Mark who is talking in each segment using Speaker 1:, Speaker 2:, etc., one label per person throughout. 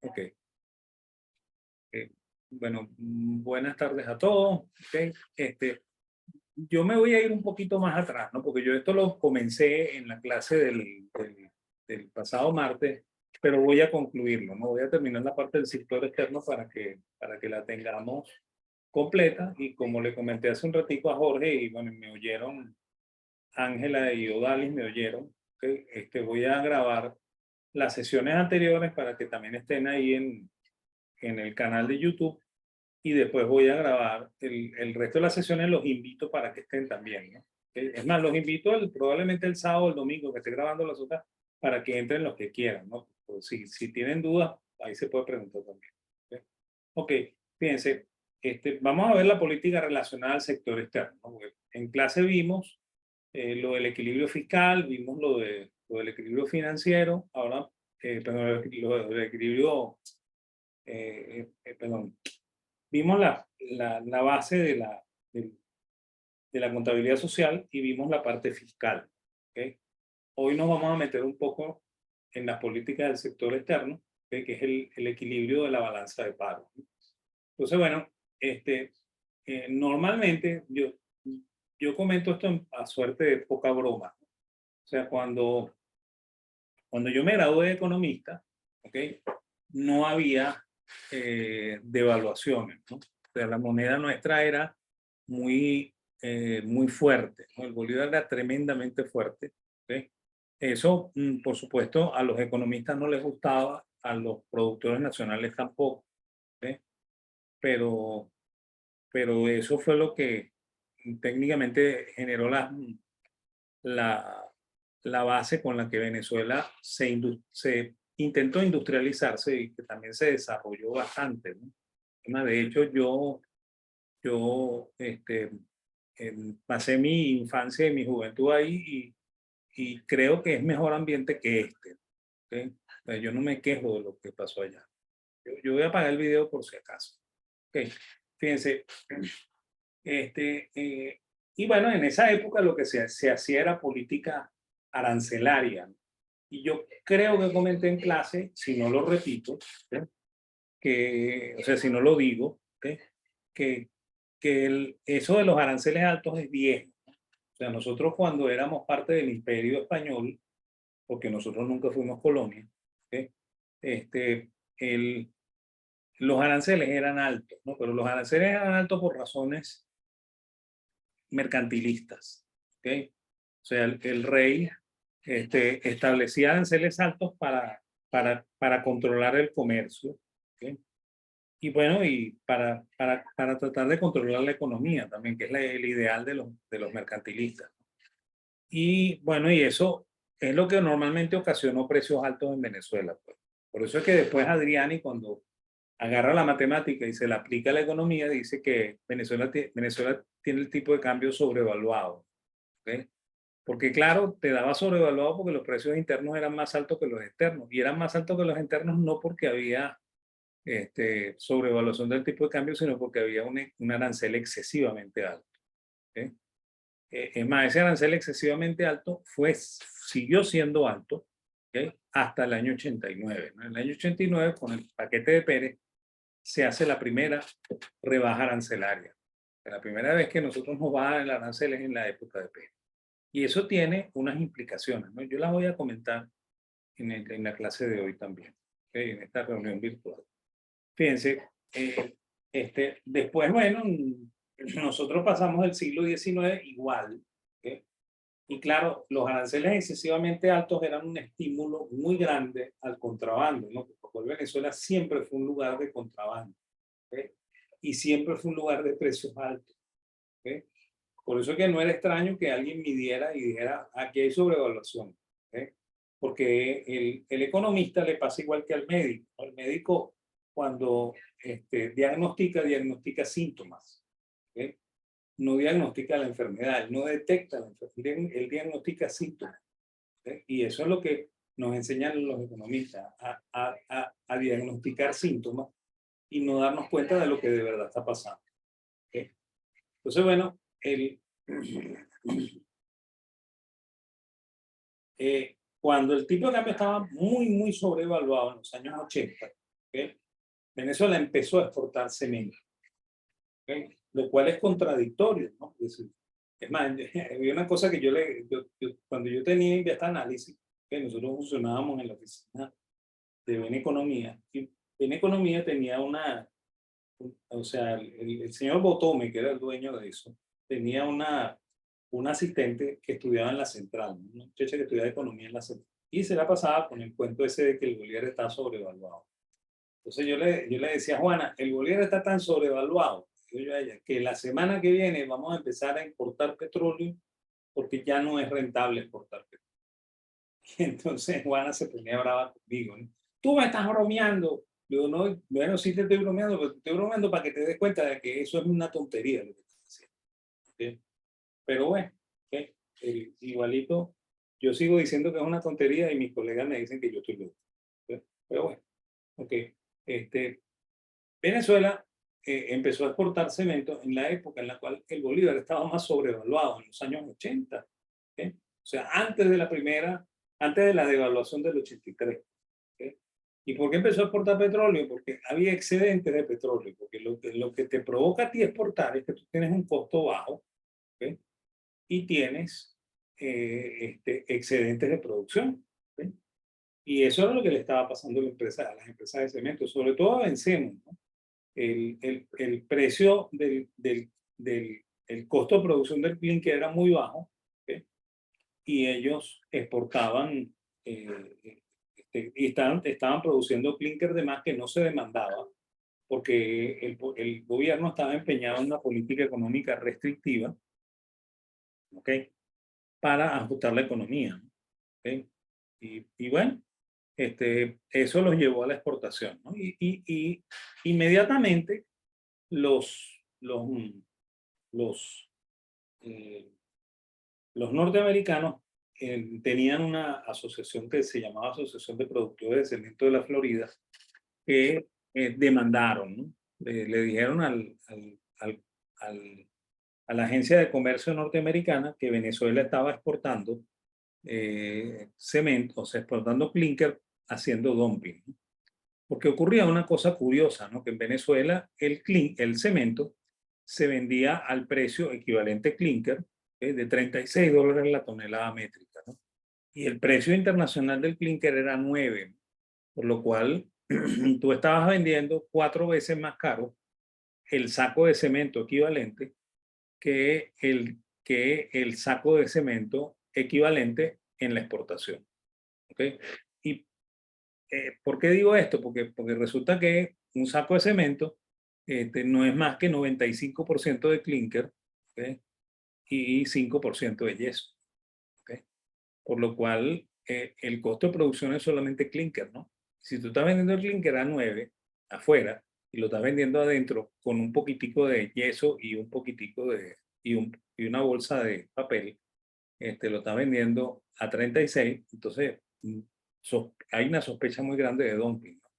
Speaker 1: Ok. Bueno, buenas tardes a todos. Ok. Yo me voy a ir un poquito más atrás, ¿no? Porque yo esto lo comencé en la clase del pasado martes, pero voy a concluirlo, ¿no? Voy a terminar la parte del sector externo para que la tengamos completa. Y como le comenté hace un ratico a Jorge, y bueno, me oyeron, Ángela y Odalis me oyeron, ¿ok? Voy a grabar las sesiones anteriores para que también estén ahí en el canal de YouTube, y después voy a grabar el resto de las sesiones. Los invito para que estén también, ¿no? Es más, los invito probablemente el sábado o el domingo que esté grabando las otras, para que entren los que quieran, ¿no? Pues si tienen dudas, ahí se puede preguntar también. Ok, okay, fíjense, vamos a ver la política relacionada al sector externo, ¿no? En clase vimos lo del equilibrio fiscal, vimos lo del equilibrio financiero, ahora, perdón, lo del equilibrio, perdón, vimos la base de la contabilidad social y vimos la parte fiscal. ¿Ok? Hoy nos vamos a meter un poco en las políticas del sector externo, ¿ok? Que es el equilibrio de la balanza de pagos. Entonces, bueno, normalmente yo comento esto a suerte de poca broma. O sea, cuando yo me gradué de economista, ¿ok? No había devaluaciones, ¿no? O sea, la moneda nuestra era muy fuerte, ¿no? El bolívar era tremendamente fuerte, ¿ok? Eso, por supuesto, a los economistas no les gustaba, a los productores nacionales tampoco, ¿ok? Pero, pero eso fue lo que técnicamente generó la, la base con la que Venezuela se intentó industrializarse y que también se desarrolló bastante, ¿no? De hecho, yo pasé mi infancia y mi juventud ahí, y creo que es mejor ambiente que este. ¿Ok? O sea, yo no me quejo de lo que pasó allá. Yo voy a apagar el video por si acaso. Ok, fíjense, y bueno, en esa época lo que se hacía era política arancelaria, ¿no? Y yo creo que comenté en clase, si no lo repito, ¿sí? O sea, si no lo digo, ¿sí? que, eso de los aranceles altos es viejo. O sea, nosotros cuando éramos parte del Imperio Español, porque nosotros nunca fuimos colonia, ¿sí? este, el, los aranceles eran altos, ¿no? Pero los aranceles eran altos por razones mercantilistas, ¿ok? O sea, el rey establecía aranceles altos para controlar el comercio, ¿ok? Y bueno, y para tratar de controlar la economía también, que es el ideal de los mercantilistas. Y bueno, y eso es lo que normalmente ocasionó precios altos en Venezuela, pues. Por eso es que después Adriani, cuando agarra la matemática y se la aplica a la economía, dice que Venezuela tiene el tipo de cambio sobrevaluado, ¿ok? Porque claro, te daba sobrevaluado porque los precios internos eran más altos que los externos, y eran más altos que los externos no porque había sobrevaluación del tipo de cambio, sino porque había un arancel excesivamente alto, ¿ok? Es más, ese arancel excesivamente alto siguió siendo alto, ¿ok? Hasta el año 89, ¿no? En el año 89, con el paquete de Pérez, se hace la primera rebaja arancelaria. La primera vez que nosotros nos bajan el arancel es en la época de Pérez. Y eso tiene unas implicaciones, ¿no? Yo las voy a comentar en la clase de hoy también, ¿ok? En esta reunión virtual. Fíjense, después, bueno, nosotros pasamos el siglo XIX igual, ¿ok? Y claro, los aranceles excesivamente altos eran un estímulo muy grande al contrabando, ¿no? Porque Venezuela siempre fue un lugar de contrabando, ¿ok? Y siempre fue un lugar de precios altos, ¿ok? Por eso es que no era extraño que alguien midiera y dijera, aquí hay sobrevaluación, ¿ok? Porque el economista le pasa igual que al médico, ¿no? El médico, cuando diagnostica síntomas, ¿ok? No diagnostica la enfermedad, él no detecta la enfermedad, él diagnostica síntomas, ¿ok? Y eso es lo que nos enseñan los economistas, a diagnosticar síntomas y no darnos cuenta de lo que de verdad está pasando, ¿ok? Entonces, bueno, cuando el tipo de cambio estaba muy sobrevaluado en los años 80, ¿ok? Venezuela empezó a exportar cemento, ¿ok? Lo cual es contradictorio, ¿no? Es más, había una cosa que cuando yo tenía Investa Análisis, que nosotros funcionábamos en la oficina de Beneconomía, y Beneconomía tenía o sea, el señor Botome, que era el dueño de eso, tenía una asistente que estudiaba en la central, ¿no? Una muchacha que estudiaba economía en la central, y se la pasaba con el cuento ese de que el bolívar está sobrevaluado. Entonces yo le decía, Juana, el bolívar está tan sobrevaluado, digo yo a ella, que la semana que viene vamos a empezar a importar petróleo porque ya no es rentable exportar petróleo. Y entonces Juana se ponía brava conmigo, ¿no? Tú me estás bromeando. Yo no, bueno, sí te estoy bromeando, pero te estoy bromeando para que te des cuenta de que eso es una tontería lo que estás haciendo. ¿Okay? Pero bueno, ¿okay? Igualito, yo sigo diciendo que es una tontería y mis colegas me dicen que yo estoy loco. ¿Okay? Pero bueno, ok. Venezuela empezó a exportar cemento en la época en la cual el bolívar estaba más sobrevaluado, en los años 80. ¿Okay? O sea, antes de la devaluación del 83. ¿Okay? ¿Y por qué empezó a exportar petróleo? Porque había excedentes de petróleo, porque lo que te provoca a ti exportar es que tú tienes un costo bajo, ¿okay? Y tienes excedentes de producción. ¿Okay? Y eso era lo que le estaba pasando a las empresas de cemento, sobre todo a Vencemos, ¿no? El precio el costo de producción del clinker era muy bajo, ¿okay? Y ellos exportaban y estaban produciendo clinker de más que no se demandaba porque el gobierno estaba empeñado en una política económica restrictiva, ¿okay? Para ajustar la economía, ¿okay? Y bueno, eso los llevó a la exportación, ¿no? Y inmediatamente los, los, los, eh, los norteamericanos tenían una asociación que se llamaba Asociación de Productores de Cemento de la Florida, que demandaron, ¿no? Le dijeron a la Agencia de Comercio norteamericana que Venezuela estaba exportando cemento, o sea, exportando clinker haciendo dumping, ¿no? Porque ocurría una cosa curiosa, ¿no? Que en Venezuela el cemento se vendía al precio equivalente clinker de $36 la tonelada métrica, ¿no? Y el precio internacional del clinker era 9, por lo cual tú estabas vendiendo 4 veces más caro el saco de cemento equivalente que el saco de cemento equivalente en la exportación. ¿Okay? ¿Y por qué digo esto? Porque resulta que un saco de cemento no es más que 95% de clinker, ¿okay? Y 5% de yeso. ¿Okay? Por lo cual el costo de producción es solamente clinker, ¿no? Si tú estás vendiendo el clinker a 9 afuera y lo estás vendiendo adentro con un poquitico de yeso y un poquitico y una bolsa de papel, lo estás vendiendo a 36, entonces hay una sospecha muy grande de dumping, ¿no?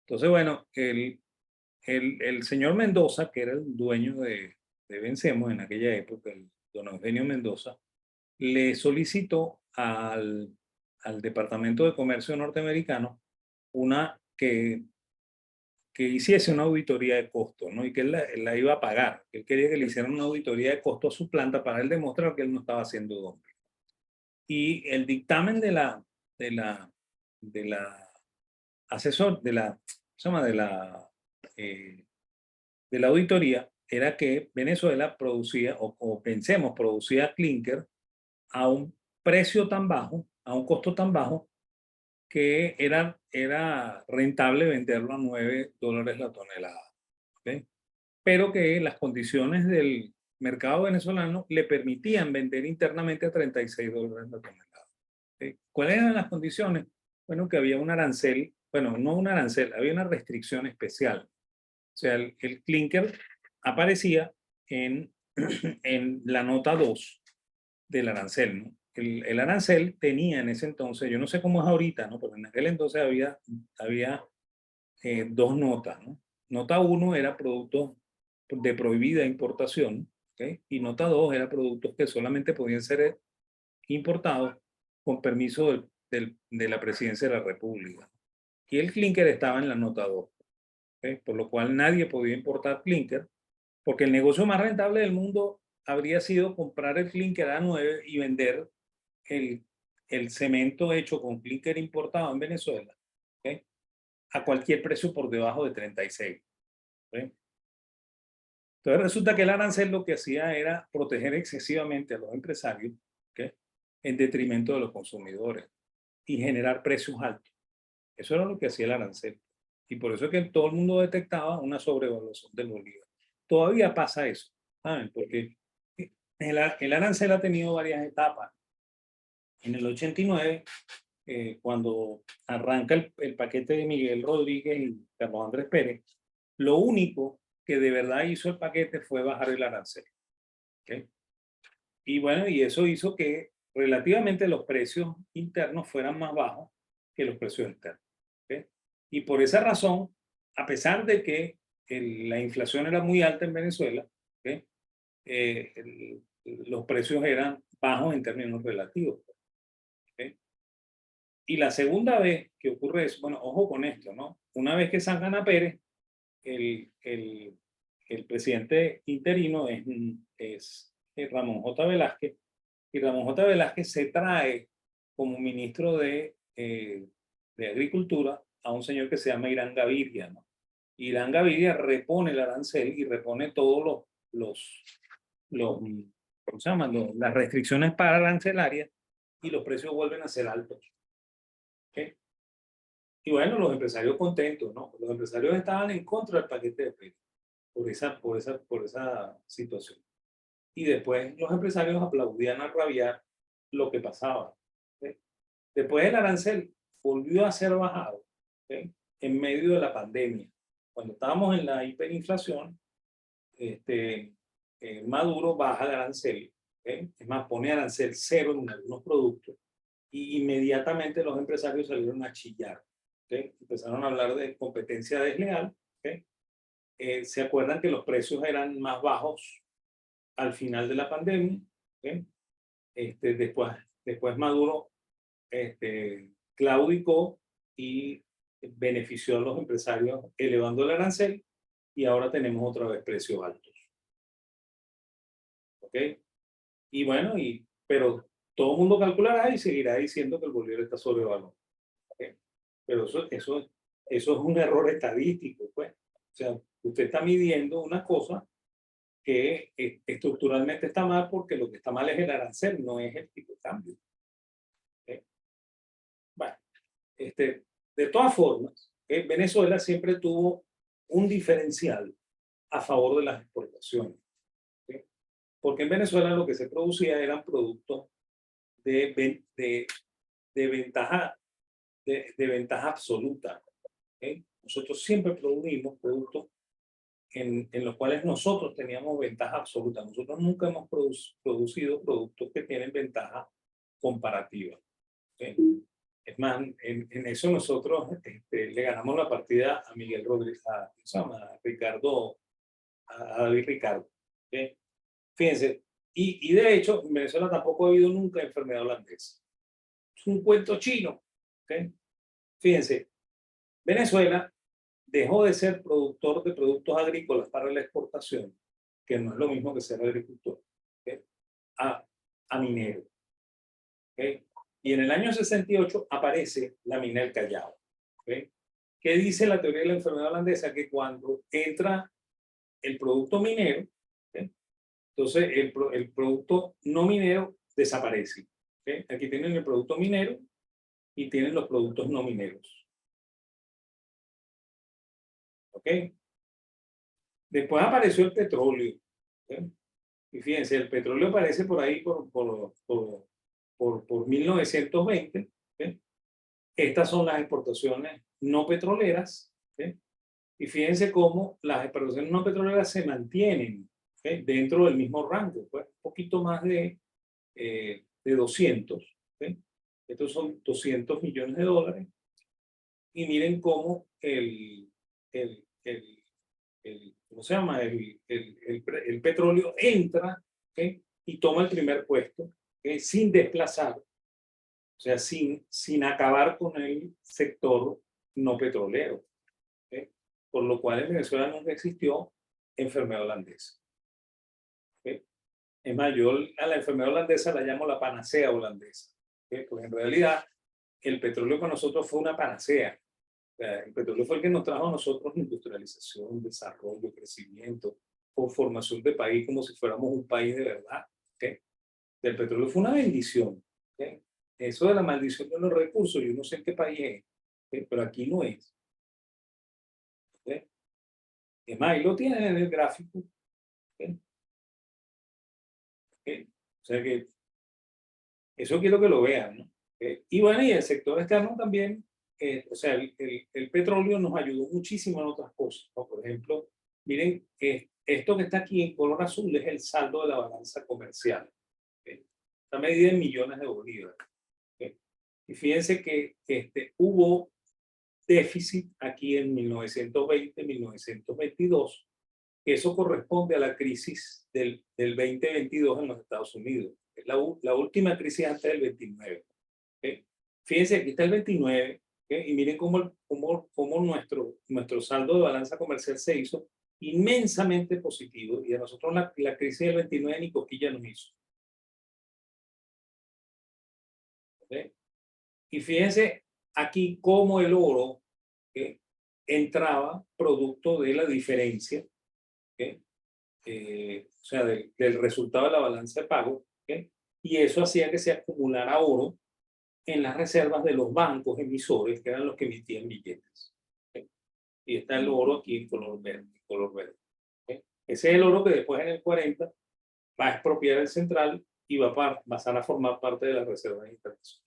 Speaker 1: Entonces, bueno, el señor Mendoza, que era el dueño de Vencemos en aquella época, el don Eugenio Mendoza, le solicitó al Departamento de Comercio norteamericano que hiciese una auditoría de costos, ¿no? Y que él la iba a pagar. Él quería que le hicieran una auditoría de costos a su planta para él demostrar que él no estaba haciendo dumping. Y el dictamen de la, de la asesor, se llama? De la auditoría era que Venezuela producía, o Pensemos, producía clinker a un precio tan bajo, a un costo tan bajo, que era rentable venderlo a $9 la tonelada. ¿Okay? Pero que las condiciones del mercado venezolano le permitían vender internamente a $36 la tonelada. ¿Okay? ¿Cuáles eran las condiciones? Bueno, que había un arancel, bueno, no un arancel, había una restricción especial. O sea, el clinker aparecía en, en la nota 2 del arancel, ¿no? El arancel tenía en ese entonces, yo no sé cómo es ahorita, ¿no? Pero en aquel entonces había dos notas, ¿no? Nota 1 era productos de prohibida importación, ¿okay? Y nota 2 era productos que solamente podían ser importados con permiso de la presidencia de la República. y el clinker estaba en la nota 2, por lo cual nadie podía importar clinker, porque el negocio más rentable del mundo habría sido comprar el clinker a 9 y vender el cemento hecho con clinker importado en Venezuela, a cualquier precio por debajo de 36. Entonces resulta que el arancel lo que hacía era proteger excesivamente a los empresarios, en detrimento de los consumidores, y generar precios altos. Eso era lo que hacía el arancel. Y por eso es que todo el mundo detectaba una sobrevaluación del bolívar. Todavía pasa eso, ¿saben? Porque el arancel ha tenido varias etapas. En el 89, cuando arranca el paquete de Miguel Rodríguez y Carlos Andrés Pérez, lo único que de verdad hizo el paquete fue bajar el arancel. Y bueno, y eso hizo que relativamente los precios internos fueran más bajos que los precios externos. Y por esa razón, a pesar de que la inflación era muy alta en Venezuela, los precios eran bajos en términos relativos. Y la segunda vez que ocurre eso, bueno, ojo con esto, ¿no? Una vez que sacan a Pérez, el presidente interino es Ramón J. Velázquez, y Ramón J. Velázquez se trae como ministro de Agricultura a un señor que se llama Irán Gaviria, ¿no? Irán Gaviria repone el arancel y repone todos ¿cómo se llaman? Las restricciones para arancelarias, y los precios vuelven a ser altos. Y bueno, los empresarios contentos, ¿no? Los empresarios estaban en contra del paquete de Pérez por esa situación. Y después los empresarios aplaudían a rabiar lo que pasaba. Después el arancel volvió a ser bajado, en medio de la pandemia. Cuando estábamos en la hiperinflación, Maduro baja el arancel, es más, pone arancel cero en algunos productos, y inmediatamente los empresarios salieron a chillar. Empezaron a hablar de competencia desleal. Se acuerdan que los precios eran más bajos al final de la pandemia. Después Maduro claudicó y benefició a los empresarios elevando el arancel, y ahora tenemos otra vez precios altos. Y bueno, pero todo el mundo calculará y seguirá diciendo que el bolívar está sobrevaluado. Pero eso es un error estadístico, pues. O sea, usted está midiendo una cosa que estructuralmente está mal, porque lo que está mal es el arancel, no es el tipo de cambio. Bueno, de todas formas, Venezuela siempre tuvo un diferencial a favor de las exportaciones. Porque en Venezuela lo que se producía eran productos de ventaja, de ventaja absoluta. Nosotros siempre produjimos productos en los cuales nosotros teníamos ventaja absoluta. Nosotros nunca hemos producido productos que tienen ventaja comparativa. Es más, en eso nosotros le ganamos la partida a Miguel Rodríguez, a Ricardo, a David Ricardo. Fíjense, y de hecho, en Venezuela tampoco ha habido nunca enfermedad holandesa. Es un cuento chino. Fíjense, Venezuela dejó de ser productor de productos agrícolas para la exportación, que no es lo mismo que ser agricultor, a minero. Y en el año 68 aparece la mina del Callao. ¿Qué dice la teoría de la enfermedad holandesa? Que cuando entra el producto minero, entonces el producto no minero desaparece. Aquí tienen el producto minero y tienen los productos no mineros. Después apareció el petróleo. Y fíjense, el petróleo aparece por ahí por 1920. Estas son las exportaciones no petroleras. Y fíjense cómo las exportaciones no petroleras se mantienen dentro del mismo rango, pues un poquito más de 200. Estos son 200 millones de dólares. Y miren cómo ¿cómo se llama? El petróleo entra, y toma el primer puesto, sin desplazar, o sea, sin acabar con el sector no petrolero. ¿Ok? Por lo cual en Venezuela nunca existió enfermedad holandesa. ¿Ok? Es más, yo a la enfermedad holandesa la llamo la panacea holandesa. ¿Ok? Porque en realidad el petróleo para nosotros fue una panacea. O sea, el petróleo fue el que nos trajo a nosotros industrialización, desarrollo, crecimiento, conformación de país como si fuéramos un país de verdad. ¿Ok? El petróleo fue una bendición. ¿Ok? Eso de la maldición de los recursos, yo no sé en qué país es, ¿ok? Pero aquí no es. ¿Ok? Es más, ahí lo tienen en el gráfico. ¿Ok? ¿Ok? O sea que eso quiero que lo vean, ¿no? Y bueno, y el sector externo también, o sea, el petróleo nos ayudó muchísimo en otras cosas, ¿no? Por ejemplo, miren, esto que está aquí en color azul es el saldo de la balanza comercial. ¿Ok? Está medida en millones de bolívares. ¿Ok? Y fíjense que hubo déficit aquí en 1920, 1922, que eso corresponde a la crisis del 2022 en los Estados Unidos. Es la última crisis antes del 29. ¿Okay? Fíjense, aquí está el 29, ¿okay? Y miren cómo nuestro saldo de balanza comercial se hizo inmensamente positivo, y a nosotros la crisis del 29 ni cosquilla nos hizo. ¿Okay? Y fíjense aquí cómo el oro, ¿okay?, entraba producto de la diferencia, ¿okay?, o sea, del resultado de la balanza de pago, ¿okay?, y eso hacía que se acumulara oro en las reservas de los bancos emisores, que eran los que emitían billetes. ¿Okay? Y está el oro aquí en color verde. ¿Okay? Ese es el oro que después en el 40 va a expropiar el central y va a pasar a formar parte de las reservas internacionales.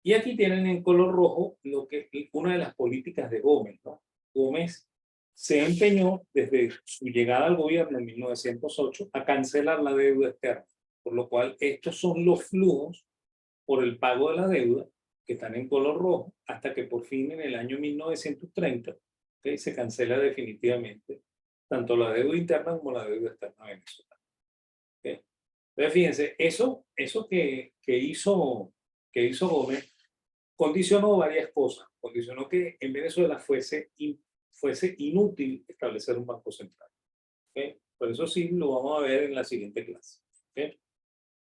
Speaker 1: Y aquí tienen en color rojo lo que es una de las políticas de Gómez, ¿no? Gómez se empeñó desde su llegada al gobierno en 1908 a cancelar la deuda externa, por lo cual estos son los flujos por el pago de la deuda que están en color rojo, hasta que por fin en el año 1930, ¿okay?, se cancela definitivamente tanto la deuda interna como la deuda externa venezolana. ¿Okay? Entonces fíjense, eso que hizo Gómez condicionó varias cosas. Condicionó que en Venezuela fuese inútil establecer un banco central. ¿Okay? Por eso sí lo vamos a ver en la siguiente clase. ¿Okay?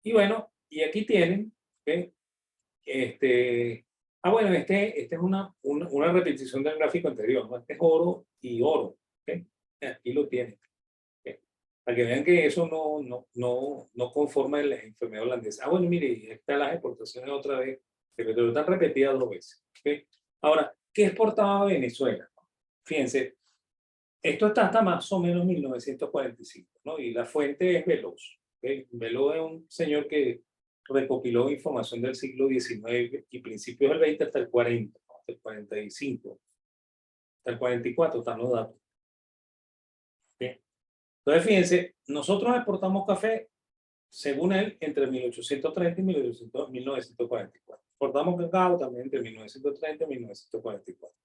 Speaker 1: Y bueno, y aquí tienen, ¿okay?, bueno, es una repetición del gráfico anterior, ¿no? Este es oro y oro. ¿Okay? Aquí lo tienen. ¿Okay? Para que vean que eso no conforma la enfermedad holandesa. Bueno, mire, están las exportaciones otra vez, pero están repetidas 2 veces. ¿Okay? Ahora, ¿qué exportaba Venezuela? Fíjense, esto está hasta más o menos 1945, ¿no? Y la fuente es Veloz. ¿Okay? Veloz es un señor que recopiló información del siglo XIX y principios del XX hasta el 40, ¿no?, hasta el 45, hasta el 44 están los datos. ¿Okay? Entonces, fíjense, nosotros exportamos café, según él, entre 1830 y 1944. Exportamos cacao también entre 1930 y 1944.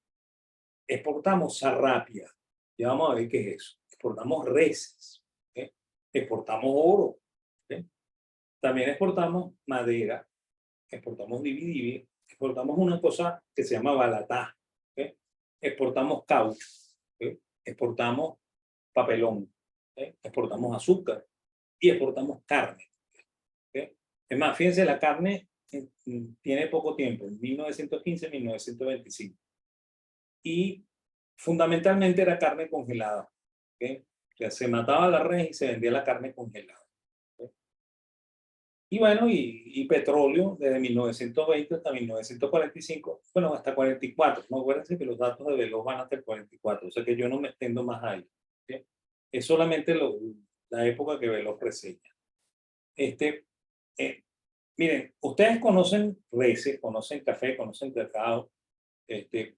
Speaker 1: Exportamos sarrapia. Ya vamos a ver qué es eso. Exportamos reses. ¿Okay? Exportamos oro. ¿Okay? También exportamos madera. Exportamos dividible. Exportamos una cosa que se llama balatá. ¿Okay? Exportamos caucho. ¿Okay? Exportamos papelón. ¿Okay? Exportamos azúcar. Y exportamos carne. ¿Okay? Es más, fíjense, la carne tiene poco tiempo, en 1915, 1925. Y fundamentalmente era carne congelada. ¿Okay? O sea, se mataba la res y se vendía la carne congelada. ¿Okay? Y bueno, y petróleo desde 1920 hasta 1945, bueno, hasta 44. No, acuérdense que los datos de Veloz van hasta el 44, o sea que yo no me extiendo más ahí. ¿Okay? Es solamente la época que Veloz reseña. Eh, Miren, ustedes conocen reses, conocen café, conocen cacao,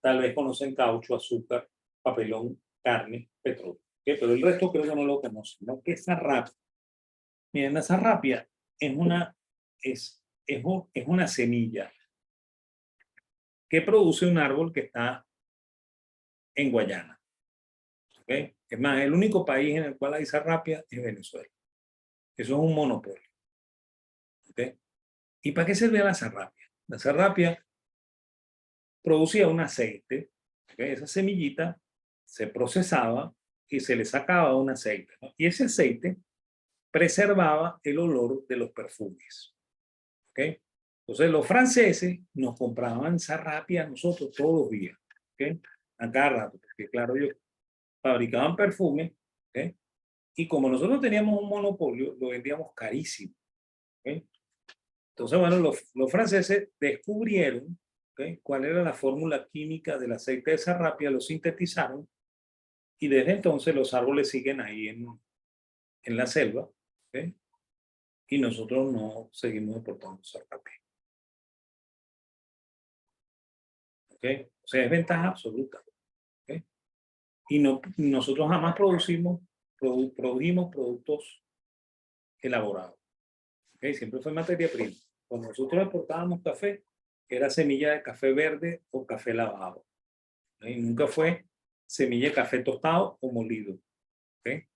Speaker 1: tal vez conocen caucho, azúcar, papelón, carne, petróleo. ¿Okay? Pero el resto creo que no lo conocen, ¿no? ¿Qué es sarrapia? Miren, la sarrapia es una semilla que produce un árbol que está en Guayana. ¿Okay? Es más, el único país en el cual hay sarrapia es Venezuela. Eso es un monopolio. ¿Okay? ¿Y para qué sirve la sarrapia? La sarrapia producía un aceite ¿Okay? Esa semillita se procesaba y se le sacaba un aceite, ¿no? Y ese aceite preservaba el olor de los perfumes. ¿Okay? Entonces los franceses nos compraban Sarrapi a nosotros todos los días. ¿Okay? A cada rato, porque claro, ellos fabricaban perfumes. ¿Okay? Y como nosotros teníamos un monopolio, lo vendíamos carísimo. ¿Okay? Entonces, bueno, los franceses descubrieron, ¿okay?, cuál era la fórmula química del aceite de Sarrapia, lo sintetizaron y desde entonces los árboles siguen ahí en la selva, ¿okay?, y nosotros no seguimos exportando Sarrapia. ¿Okay? O sea, es ventaja absoluta. ¿Okay? Y no, nosotros jamás produjimos productos elaborados. ¿Okay? Siempre fue materia prima. Cuando nosotros exportábamos café, era semilla de café verde o café lavado. ¿Okay? Nunca fue semilla de café tostado o molido. ¿Okay?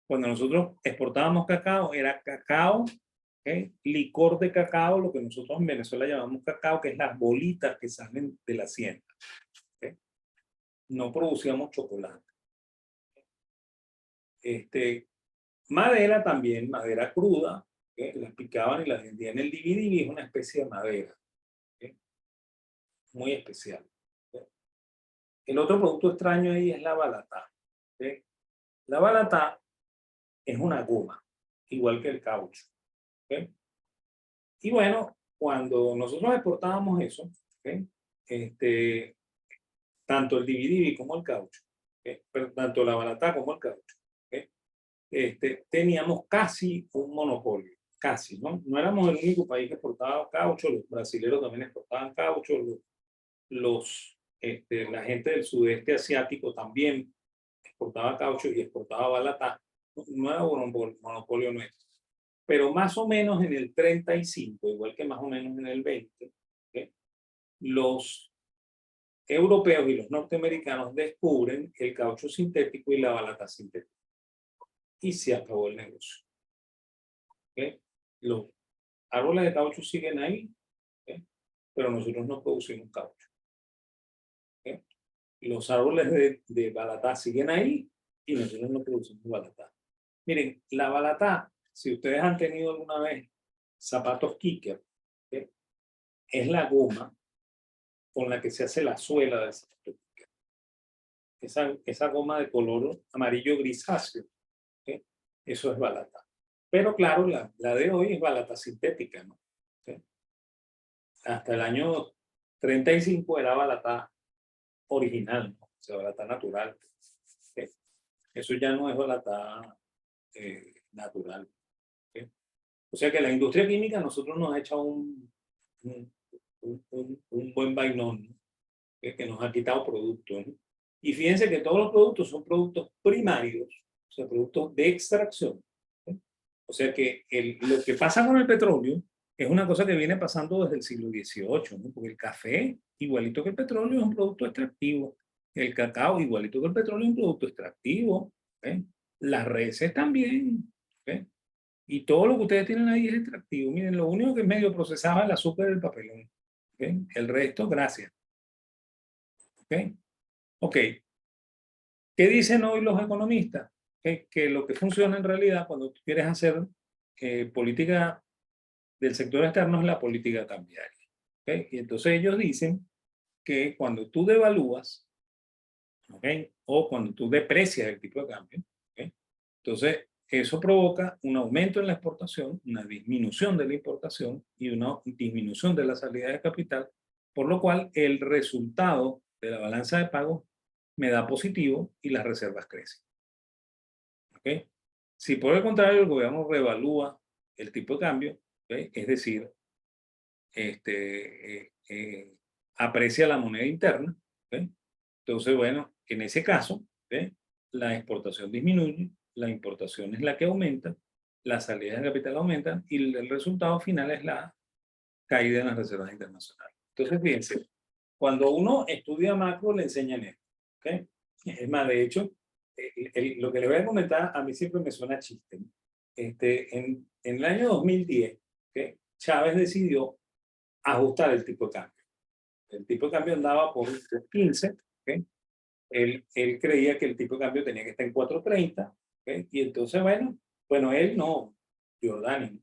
Speaker 1: Cuando nosotros exportábamos cacao, era cacao, ¿okay?, licor de cacao, lo que nosotros en Venezuela llamamos cacao, que es las bolitas que salen de la hacienda. ¿Okay? No producíamos chocolate. Madera también, madera cruda, ¿okay?, las picaban y las vendían. El dividivi es una especie de madera, ¿okay?, muy especial. ¿Okay? El otro producto extraño ahí es la balatá. ¿Okay? La balatá es una goma, igual que el caucho. ¿Okay? Y bueno, cuando nosotros exportábamos eso, ¿okay?, tanto el dividivi como el caucho, ¿okay?, pero tanto la balatá como el caucho, ¿okay?, teníamos casi un monopolio, casi, ¿no? No éramos el único país que exportaba caucho, los brasileños también exportaban caucho, la gente del sudeste asiático también exportaba caucho y exportaba balatá. No era un monopolio nuestro. Pero más o menos en el 35, igual que más o menos en el 20, ¿okay?, los europeos y los norteamericanos descubren el caucho sintético y la balatá sintética. Y se acabó el negocio. ¿Okay? Los árboles de caucho siguen ahí, ¿okay?, pero nosotros no producimos caucho. ¿Okay? Los árboles de balatá siguen ahí y nosotros no producimos balatá. Miren, la balatá, si ustedes han tenido alguna vez zapatos kicker, ¿okay?, es la goma con la que se hace la suela del zapato kicker. Esa goma de color amarillo grisáceo, ¿okay?, eso es balatá. Pero claro, la de hoy es balatá sintética, ¿no? ¿Okay? Hasta el año 35 era balatá original, ¿no? O sea, balatá natural. ¿Okay? Eso ya no es balatá natural. ¿Okay? O sea que la industria química a nosotros nos ha echado un buen vainón, ¿no?, que nos ha quitado productos, ¿no? Y fíjense que todos los productos son productos primarios, o sea, productos de extracción. ¿Okay? O sea que lo que pasa con el petróleo es una cosa que viene pasando desde el siglo XVIII, ¿no? Porque el café, igualito que el petróleo, es un producto extractivo. El cacao, igualito que el petróleo, es un producto extractivo. ¿Okay? Las reses también. ¿Okay? Y todo lo que ustedes tienen ahí es extractivo. Miren, lo único que es medio procesado es el azúcar y el papelón. ¿Okay? El resto, gracias. ¿Okay? Ok. ¿Qué dicen hoy los economistas? Que lo que funciona en realidad cuando tú quieres hacer política del sector externo es la política cambiaria. ¿Okay? Y entonces ellos dicen que cuando tú devalúas, ¿okay?, o cuando tú deprecias el tipo de cambio, ¿okay?, entonces eso provoca un aumento en la exportación, una disminución de la importación y una disminución de la salida de capital, por lo cual el resultado de la balanza de pagos me da positivo y las reservas crecen. ¿Okay? Si por el contrario el gobierno revalúa el tipo de cambio, ¿okay?, es decir, aprecia la moneda interna, ¿okay?, entonces, bueno, en ese caso, ¿okay?, la exportación disminuye, la importación es la que aumenta, las salidas de capital aumentan y el resultado final es la caída en las reservas internacionales. Entonces, fíjense, cuando uno estudia macro le enseñan esto. ¿Okay? Es más, de hecho, lo que le voy a comentar a mí siempre me suena chiste, ¿no? En el año 2010, ¿okay?, Chávez decidió ajustar el tipo de cambio. El tipo de cambio andaba por 15, ¿ok? Él creía que el tipo de cambio tenía que estar en 4.30, ¿ok? Y entonces, bueno, él no, Giordani.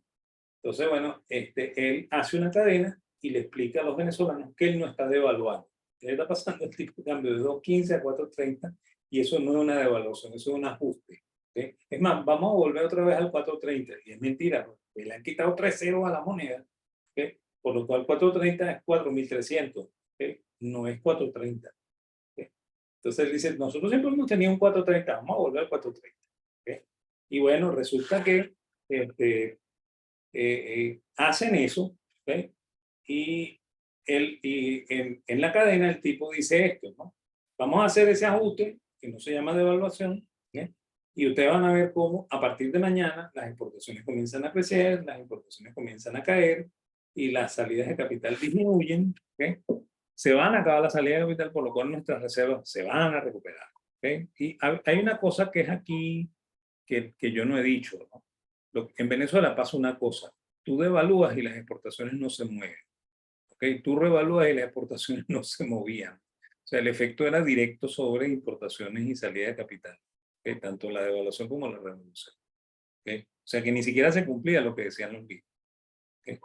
Speaker 1: Entonces, bueno, él hace una cadena y le explica a los venezolanos que él no está devaluando. Él está pasando el tipo de cambio de 2.15 a 4.30 y eso no es una devaluación, eso es un ajuste. ¿Okay? Es más, vamos a volver otra vez al 4.30 y es mentira, porque le han quitado 3 ceros a la moneda, ¿okay? Por lo cual 4.30 es 4.300, ¿okay? No es 4.30. ¿Okay? Entonces él dice, nosotros siempre hemos tenido un 4.30, vamos a volver al 4.30. ¿Okay? Y bueno, resulta que hacen eso, ¿okay? Y en la cadena el tipo dice esto, ¿no? Vamos a hacer ese ajuste, que no se llama devaluación, ¿okay? Y ustedes van a ver cómo a partir de mañana las exportaciones comienzan a crecer, las importaciones comienzan a caer y las salidas de capital disminuyen, ¿okay? Se van a acabar las salidas de capital, por lo cual nuestras reservas se van a recuperar, ¿okay? Y hay una cosa que es aquí que yo no he dicho, ¿no? En Venezuela pasa una cosa, tú devalúas y las exportaciones no se mueven, ¿ok? Tú revalúas y las exportaciones no se movían. O sea, el efecto era directo sobre importaciones y salida de capital, ¿ok? Tanto la devaluación como la revolución. ¿Ok? O sea, que ni siquiera se cumplía lo que decían los libros. ¿Ok?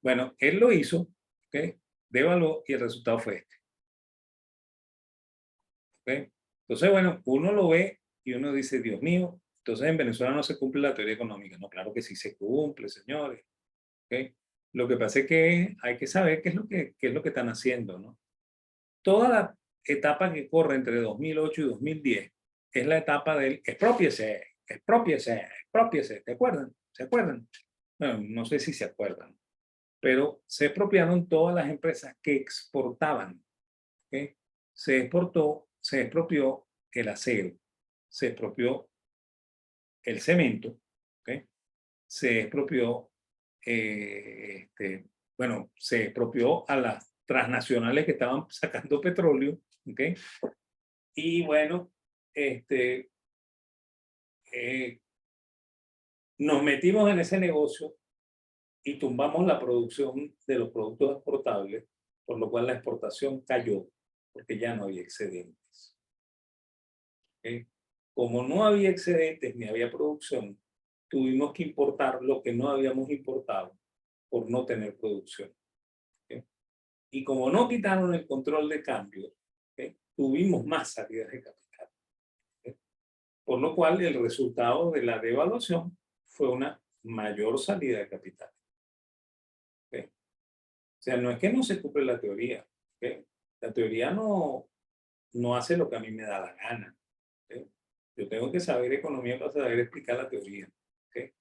Speaker 1: Bueno, él lo hizo, ¿ok? Devaluó y el resultado fue este. ¿Ok? Entonces, bueno, uno lo ve y uno dice, Dios mío, entonces en Venezuela no se cumple la teoría económica. No, claro que sí se cumple, señores. ¿Okay? Lo que pasa es que hay que saber qué es lo que están haciendo, ¿no? Toda la etapa que corre entre 2008 y 2010 es la etapa del expropiese, expropiese, expropiese. ¿Te acuerdan? ¿Se acuerdan? Bueno, no sé si se acuerdan, pero se expropiaron todas las empresas que exportaban. ¿Okay? Se expropió el acero, se expropió el cemento, ¿okay? Se expropió, bueno, se expropió a las transnacionales que estaban sacando petróleo, ¿ok? Y bueno, eh, nos metimos en ese negocio y tumbamos la producción de los productos exportables, por lo cual la exportación cayó, porque ya no había excedentes. ¿Okay? Como no había excedentes ni había producción, tuvimos que importar lo que no habíamos importado por no tener producción. ¿Okay? Y como no quitaron el control de cambio, ¿okay? Tuvimos más salidas de capital. ¿Okay? Por lo cual el resultado de la devaluación fue una mayor salida de capital. ¿Okay? O sea, no es que no se cumple la teoría. ¿Okay? La teoría no hace lo que a mí me da la gana. ¿Okay? Yo tengo que saber economía para saber explicar la teoría. ¿Okay?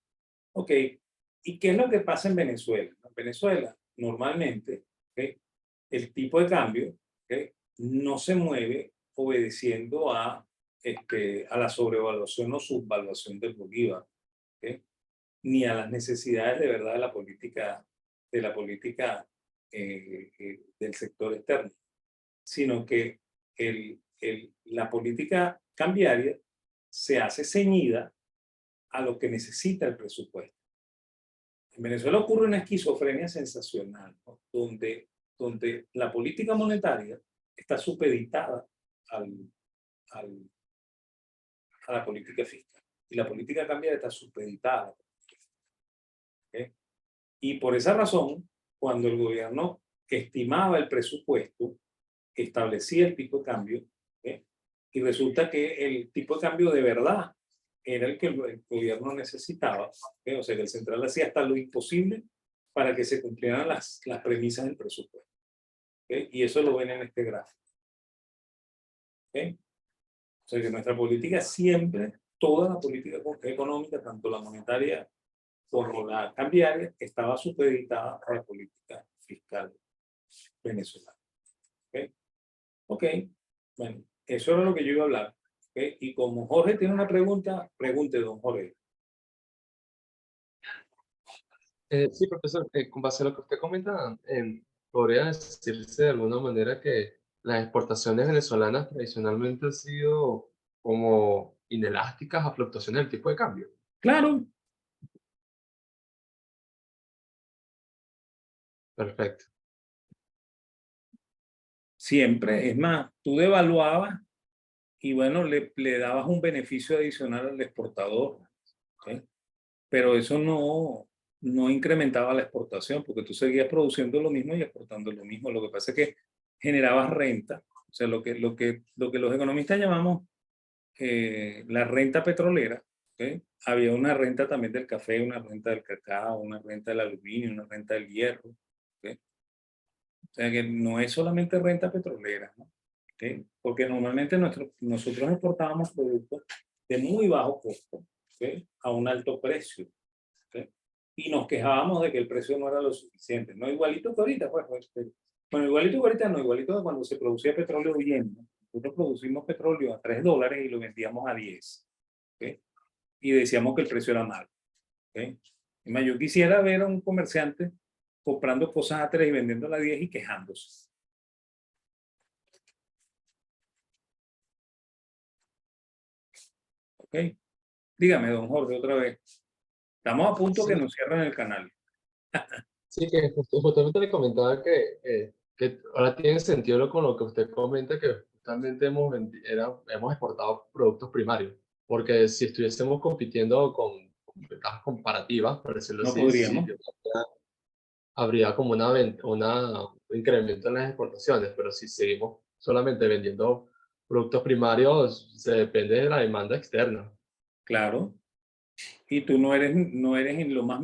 Speaker 1: Ok, ¿y qué es lo que pasa en Venezuela? En Venezuela, normalmente, ¿okay? El tipo de cambio, ¿okay? No se mueve obedeciendo a la sobrevaluación o subvaluación del bolívar, ¿okay? Ni a las necesidades de verdad de la política del sector externo, sino que la política cambiaria se hace ceñida a lo que necesita el presupuesto. En Venezuela ocurre una esquizofrenia sensacional, ¿no? donde la política monetaria está supeditada al, al, a la política fiscal y la política cambiaria está supeditada. ¿Okay? Y por esa razón, cuando el gobierno estimaba el presupuesto, establecía el tipo de cambio, ¿okay? Y resulta que el tipo de cambio de verdad era el que el gobierno necesitaba, ¿okay? O sea, que el central hacía hasta lo imposible para que se cumplieran las premisas del presupuesto. ¿Okay? Y eso lo ven en este gráfico. ¿Okay? O sea, que nuestra política siempre, toda la política económica, tanto la monetaria como la cambiaria, estaba supeditada a la política fiscal venezolana. ¿Okay? Ok, bueno, eso era lo que yo iba a hablar. ¿Okay? Y como Jorge tiene una pregunta, pregunte, don Jorge.
Speaker 2: Sí, profesor, con base a lo que usted comenta, podría decirse de alguna manera que las exportaciones venezolanas tradicionalmente han sido como inelásticas a fluctuaciones del tipo de cambio.
Speaker 1: Claro,
Speaker 2: Perfecto.
Speaker 1: Siempre, es más, tú devaluabas y bueno, le dabas un beneficio adicional al exportador, ¿ok? Pero eso no incrementaba la exportación, porque tú seguías produciendo lo mismo y exportando lo mismo. Lo que pasa es que generabas renta, o sea, lo que los economistas llamamos la renta petrolera, ¿ok? Había una renta también del café, una renta del cacao, una renta del aluminio, una renta del hierro, ¿ok? O sea que no es solamente renta petrolera, ¿no? ¿Ok? Porque normalmente nosotros exportábamos productos de muy bajo costo, ¿ok? A un alto precio, ¿ok? Y nos quejábamos de que el precio no era lo suficiente. No igualito que ahorita, bueno, igualito que ahorita no, igualito que cuando se producía petróleo bien, ¿no? Nosotros producimos petróleo a $3 y lo vendíamos a 10, ¿ok? Y decíamos que el precio era malo, ¿ok? Es más, yo quisiera ver a un comerciante comprando cosas a 3 y vendiéndolas a 10 y quejándose. ¿Ok? Dígame, don Jorge, otra vez. Estamos a punto que
Speaker 2: Sí,
Speaker 1: nos cierren el canal.
Speaker 2: sí, que justamente le comentaba que ahora tiene sentido con lo que usted comenta, que justamente hemos exportado productos primarios, porque si estuviésemos compitiendo con ventajas comparativas, por decirlo
Speaker 1: No
Speaker 2: así, sí,
Speaker 1: podríamos.
Speaker 2: habría como un incremento en las exportaciones, pero si seguimos solamente vendiendo productos primarios, se depende de la demanda externa.
Speaker 1: Claro. Y tú no eres en lo más